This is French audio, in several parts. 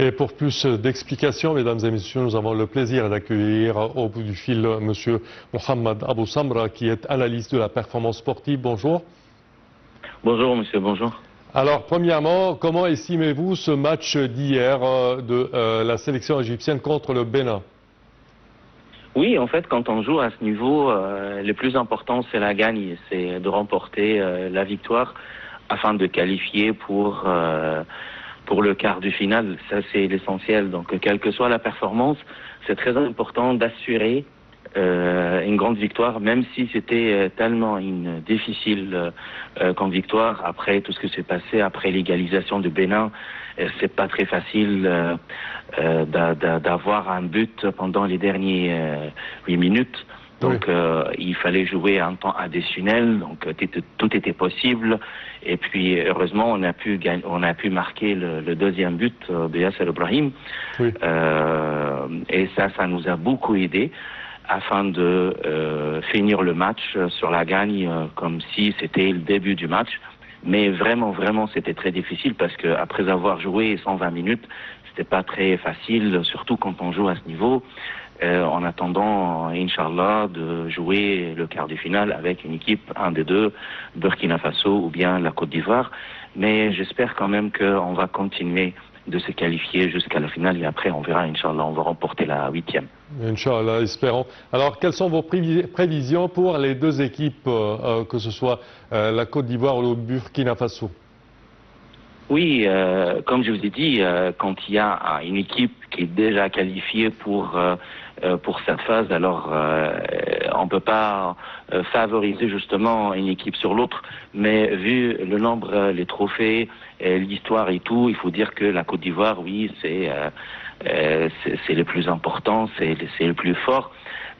Et pour plus d'explications, mesdames et messieurs, nous avons le plaisir d'accueillir au bout du fil M. Mohamed Abou Samra, qui est analyste de la performance sportive. Bonjour. Bonjour monsieur, bonjour. Alors, premièrement, comment estimez-vous ce match d'hier de la sélection égyptienne contre le Bénin? Oui, en fait, quand on joue à ce niveau, le plus important, c'est la gagne, c'est de remporter la victoire afin de qualifier pour le quart du final. Ça, c'est l'essentiel. Donc, quelle que soit la performance, c'est très important d'assurer une grande victoire, même si c'était tellement difficile comme victoire après tout ce qui s'est passé, après l'égalisation du Bénin. C'est pas très facile d'avoir un but pendant les derniers 8 minutes. Donc il fallait jouer un temps additionnel, donc tout était possible. Et puis heureusement on a pu marquer le deuxième but de Yasser Ibrahim. Oui. Et ça nous a beaucoup aidé afin de finir le match sur la gagne comme si c'était le début du match. Mais vraiment, c'était très difficile parce que après avoir joué 120 minutes, c'était pas très facile, surtout quand on joue à ce niveau, en attendant, Inch'Allah, de jouer le quart de finale avec une équipe, un des deux, Burkina Faso ou bien la Côte d'Ivoire. Mais j'espère quand même qu'on va continuer de se qualifier jusqu'à la finale et après on verra, Inch'Allah, on va remporter la 8e. Inch'Allah, espérons. Alors, quelles sont vos prévisions pour les deux équipes, que ce soit la Côte d'Ivoire ou le Burkina Faso? Oui, comme je vous ai dit, quand il y a une équipe qui est déjà qualifiée pour cette phase, alors on ne peut pas favoriser justement une équipe sur l'autre, mais vu le nombre, les trophées, l'histoire et tout, il faut dire que la Côte d'Ivoire, oui, c'est le plus important, c'est le plus fort.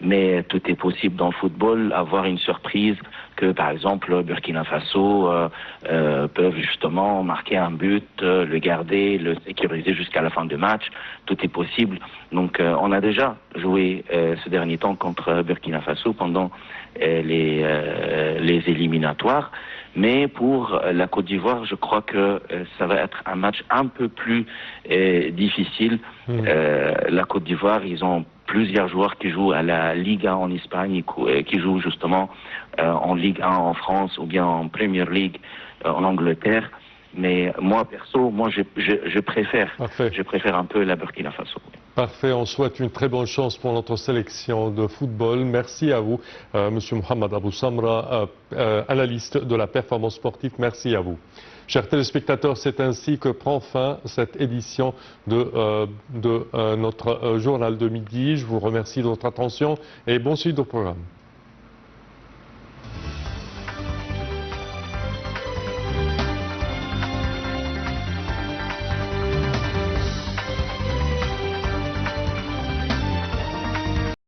Mais tout est possible dans le football, avoir une surprise que par exemple Burkina Faso peuvent justement marquer un but, le garder, le sécuriser jusqu'à la fin du match, tout est possible. Donc on a déjà joué ce dernier temps contre Burkina Faso pendant les éliminatoires. Mais pour la Côte d'Ivoire, je crois que ça va être un match un peu plus difficile. La Côte d'Ivoire, ils ont plusieurs joueurs qui jouent à la Ligue 1 en Espagne, qui jouent justement en Ligue 1 en France ou bien en Premier League en Angleterre. Mais moi, perso, je préfère un peu la Burkina Faso. Parfait, on souhaite une très bonne chance pour notre sélection de football. Merci à vous, Monsieur Mohamed Abou Samra, analyste de la performance sportive. Merci à vous. Chers téléspectateurs, c'est ainsi que prend fin cette édition de notre journal de midi. Je vous remercie de votre attention et bon suite au programme.